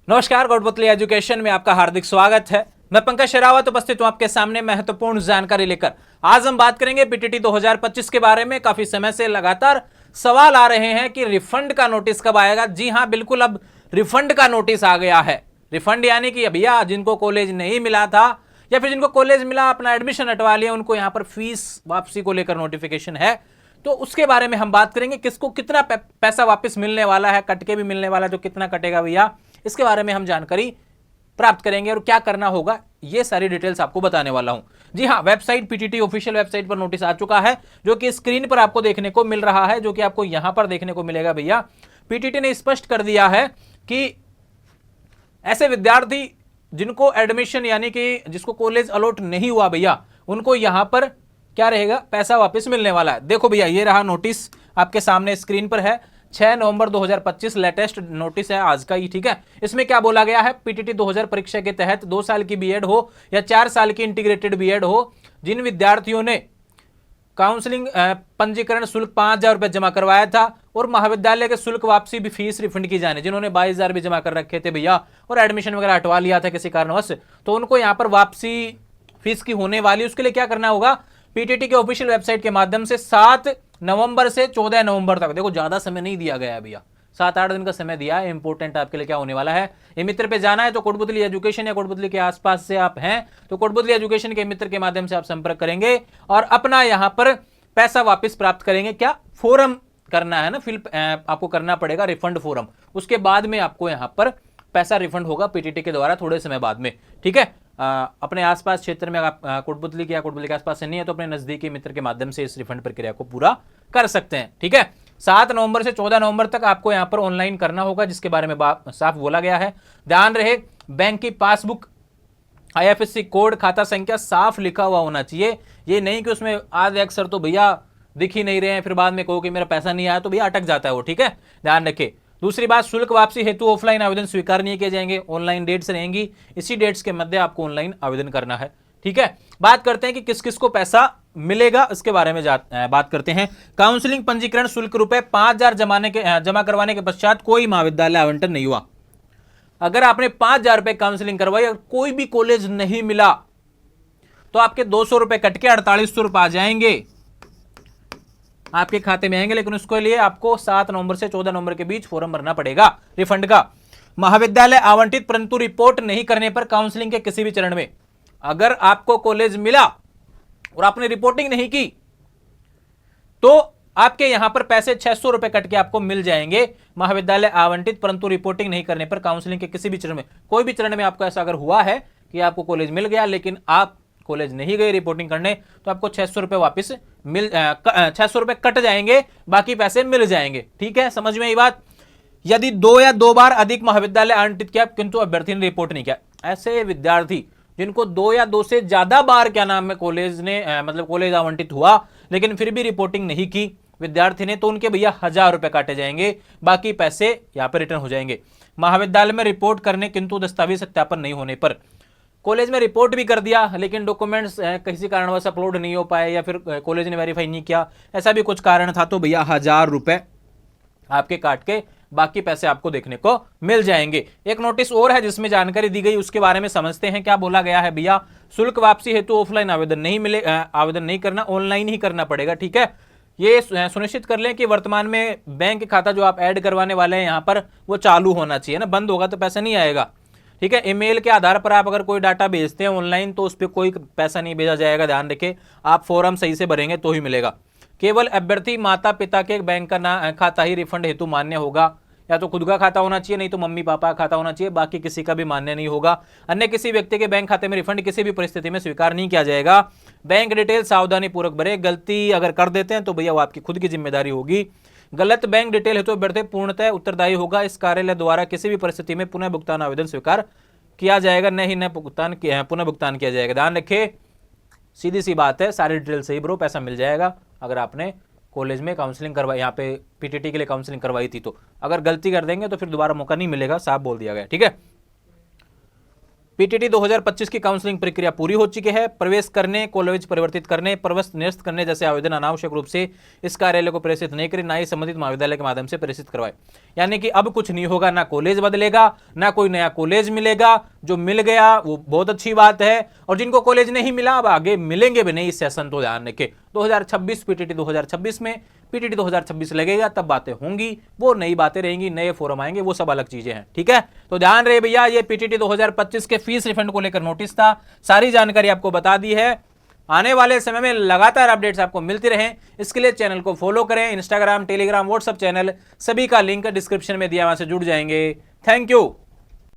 नमस्कार, गौड़पुतली एजुकेशन में आपका हार्दिक स्वागत है। मैं पंकज शेरावत उपस्थित हूं आपके सामने महत्वपूर्ण जानकारी लेकर। आज हम बात करेंगे पीटीटी 2025 के बारे में। काफी समय से लगातार सवाल आ रहे हैं कि रिफंड का नोटिस कब आएगा। जी हां, बिल्कुल, अब रिफंड का नोटिस आ गया है। रिफंड यानी कि भैया जिनको कॉलेज नहीं मिला था या फिर जिनको कॉलेज मिला, अपना एडमिशन हटवा लिया, उनको यहां पर फीस वापसी को लेकर नोटिफिकेशन है। तो उसके बारे में हम बात करेंगे, किसको कितना पैसा वापस मिलने वाला है, कट के भी मिलने वाला है, तो कितना कटेगा भैया, इसके बारे में हम जानकारी प्राप्त करेंगे और क्या करना होगा, ये सारी डिटेल्स आपको बताने वाला हूं। जी हां, वेबसाइट पीटीटी ऑफिशियल वेबसाइट पर नोटिस आ चुका है, जो कि स्क्रीन पर आपको देखने को मिल रहा है, जो कि आपको यहां पर देखने को मिलेगा। भैया पीटीटी ने स्पष्ट कर दिया है कि ऐसे विद्यार्थी जिनको एडमिशन यानी कि जिसको कॉलेज अलॉट नहीं हुआ भैया, उनको यहां पर क्या रहेगा, पैसा वापस मिलने वाला है। देखो भैया, ये रहा नोटिस आपके सामने स्क्रीन पर है। 6 नवंबर 2025 लेटेस्ट नोटिस है आज का ही, ठीक है। इसमें क्या बोला गया है, पीटीटी 2000 परीक्षा के तहत 2 साल की बीएड हो या 4 साल की इंटीग्रेटेड बीएड हो, जिन विद्यार्थियों ने काउंसलिंग पंजीकरण शुल्क 5,000 रुपए जमा करवाया था और महाविद्यालय के शुल्क वापसी भी फीस रिफंड की जाने, जिन्होंने 22,000 भी जमा कर रखे थे भैया और एडमिशन वगैरह हटवा लिया था किसी कारणवश, तो उनको यहाँ पर वापसी फीस की होने वाली। उसके लिए क्या करना होगा, पीटीटी के ऑफिशियल वेबसाइट के माध्यम से 7 नवंबर से 14 नवंबर तक, देखो ज्यादा समय नहीं दिया गया है भैया, 7-8 दिन का समय दिया है। इंपॉर्टेंट आपके लिए क्या होने वाला है, ये मित्र पे जाना है तो कोटपुतली एजुकेशन या कोटपुतली के आसपास से आप हैं तो कोटपुतली एजुकेशन के मित्र के माध्यम से आप संपर्क करेंगे और अपना यहां पर पैसा वापस प्राप्त करेंगे। क्या फॉर्म करना है ना, फिल आपको करना पड़ेगा रिफंड फॉर्म, उसके बाद में आपको यहां पर पैसा रिफंड होगा पीटीटी के द्वारा थोड़े समय बाद में, ठीक है। अपने आसपास क्षेत्र में आप कोटपुतली के या कोटपुतली के आसपास से नहीं है तो अपने नजदीकी मित्र के माध्यम से इस रिफंड प्रक्रिया को पूरा कर सकते हैं, ठीक है। 7 नवंबर से 14 नवंबर तक आपको यहां पर ऑनलाइन करना होगा, जिसके बारे में साफ बोला गया है। ध्यान रहे, बैंक की पासबुक, आईएफएससी कोड, खाता संख्या साफ लिखा हुआ होना चाहिए। ये नहीं कि उसमें आधे अक्षर तो भैया दिख ही नहीं रहे हैं, फिर बाद में कहो कि मेरा पैसा नहीं आया, तो भैया अटक जाता है वो, ठीक है, ध्यान रखे। दूसरी बात, शुल्क वापसी हेतु ऑफलाइन आवेदन स्वीकार नहीं किए जाएंगे, ऑनलाइन डेट्स रहेंगी, इसी डेट्स के मध्य आपको ऑनलाइन आवेदन करना है, ठीक है। बात करते हैं कि किस किस को पैसा मिलेगा, इसके बारे में बात करते हैं। काउंसलिंग पंजीकरण शुल्क रुपए 5,000 जमा करवाने के पश्चात कोई महाविद्यालय आवंटन नहीं हुआ। अगर आपने 5,000 रुपए काउंसलिंग करवाई और कोई भी कॉलेज नहीं मिला तो आपके 200 रुपए कट के 4800 रुपए आ जाएंगे, आपके खाते में आएंगे। लेकिन उसके लिए आपको 7 नवंबर से 14 नवंबर के बीच फॉर्म भरना पड़ेगा रिफंड का। महाविद्यालय आवंटित परंतु रिपोर्ट नहीं करने पर काउंसलिंग के किसी भी चरण में, अगर आपको कॉलेज मिला और आपने रिपोर्टिंग नहीं की तो आपके यहां पर पैसे 600 रुपए कट के आपको मिल जाएंगे। महाविद्यालय आवंटित परंतु रिपोर्टिंग नहीं करने पर काउंसलिंग के किसी भी चरण में, कोई भी चरण में आपको ऐसा अगर हुआ है कि आपको कॉलेज मिल गया लेकिन आप कॉलेज नहीं गए रिपोर्टिंग करने, तो आपको 600 रुपए वापिस 600 रुपए कट जाएंगे, बाकी पैसे मिल जाएंगे, ठीक है, समझ में ये बात। यदि 2 या 2 बार अधिक महाविद्यालय आवंटित किया किंतु अभ्यर्थी ने रिपोर्ट नहीं किया, ऐसे विद्यार्थी जिनको 2 या 2 से ज्यादा बार क्या नाम है कॉलेज ने मतलब कॉलेज आवंटित हुआ लेकिन फिर भी रिपोर्टिंग नहीं की विद्यार्थी ने, तो उनके भैया 1,000 रुपए काटे जाएंगे, बाकी पैसे यहां पर रिटर्न हो जाएंगे। महाविद्यालय में रिपोर्ट करने किंतु दस्तावेज सत्यापन नहीं होने पर, कॉलेज में रिपोर्ट भी कर दिया लेकिन डॉक्यूमेंट्स किसी कारणवश अपलोड नहीं हो पाए या फिर कॉलेज ने वेरीफाई नहीं किया, ऐसा भी कुछ कारण था, तो भैया 1,000 रुपए आपके काट के बाकी पैसे आपको देखने को मिल जाएंगे। एक नोटिस और है जिसमें जानकारी दी गई, उसके बारे में समझते हैं। क्या बोला गया है भैया, शुल्क वापसी हेतु ऑफलाइन आवेदन नहीं करना, ऑनलाइन ही करना पड़ेगा, ठीक है। ये सुनिश्चित कर लें कि वर्तमान में बैंक खाता जो आप ऐड करवाने वाले हैं यहाँ पर वो चालू होना चाहिए ना, बंद होगा तो पैसा नहीं आएगा, ठीक है। ईमेल के आधार पर आप अगर कोई डाटा भेजते हैं ऑनलाइन तो उस पर कोई पैसा नहीं भेजा जाएगा, ध्यान रखें। आप फॉर्म सही से भरेंगे तो ही मिलेगा। केवल अभ्यर्थी माता पिता के बैंक का खाता ही रिफंड हेतु मान्य होगा, या तो खुद का खाता होना चाहिए, नहीं तो मम्मी पापा का खाता होना चाहिए, बाकी किसी का भी मान्य नहीं होगा। अन्य किसी व्यक्ति के बैंक खाते में रिफंड किसी भी परिस्थिति में स्वीकार नहीं किया जाएगा। बैंक डिटेल सावधानी पूर्वक भरे, गलती अगर कर देते हैं तो भैया वो आपकी खुद की जिम्मेदारी होगी। गलत बैंक डिटेल हेतु अभ्यर्थी पूर्णतः उत्तरदायी होगा। इस कार्यालय द्वारा किसी भी परिस्थिति में पुनः भुगतान आवेदन स्वीकार किया जाएगा, नहीं न पुनः भुगतान किया जाएगा। ध्यान रखें, सीधी सी बात है, सारी डिटेल सही भरो, पैसा मिल जाएगा। अगर आपने कॉलेज में काउंसलिंग करवाई, यहाँ पे पीटीटी के लिए काउंसलिंग करवाई थी, तो अगर गलती कर देंगे तो फिर दोबारा मौका नहीं मिलेगा, साफ बोल दिया गया, ठीक है। पीटीटी 2025 की काउंसलिंग प्रक्रिया पूरी हो चुकी है। प्रवेश करने, कॉलेज परिवर्तित करने, प्रवेश निरस्त करने जैसे आवेदन अनावश्यक रूप से इस कार्यालय को प्रेषित नहीं करें, ना ही संबंधित महाविद्यालय के माध्यम से प्रेषित करवाए। यानी कि अब कुछ नहीं होगा, ना कॉलेज बदलेगा, ना कोई नया कॉलेज मिलेगा। जो मिल गया वो बहुत अच्छी बात है, और जिनको कॉलेज नहीं मिला अब आगे मिलेंगे भी नहीं इस सेशन तो ध्यान रखें। 2026 पीटीटी 2026 में पीटीटी 2026 लगेगा, तब बातें होंगी, वो नई बातें रहेंगी, नए फोरम आएंगे, वो सब अलग चीजें हैं। ठीक है, तो ध्यान रहे भैया, ये पीटीटी 2025 के फीस रिफंड को लेकर नोटिस था। सारी जानकारी आपको बता दी है। आने वाले समय में लगातार अपडेट्स आपको मिलती रहें, इसके लिए चैनल को फॉलो करें। इंस्टाग्राम, टेलीग्राम, व्हाट्सएप चैनल सभी का लिंक डिस्क्रिप्शन में दिया, वहां से जुड़ जाएंगे। Thank you.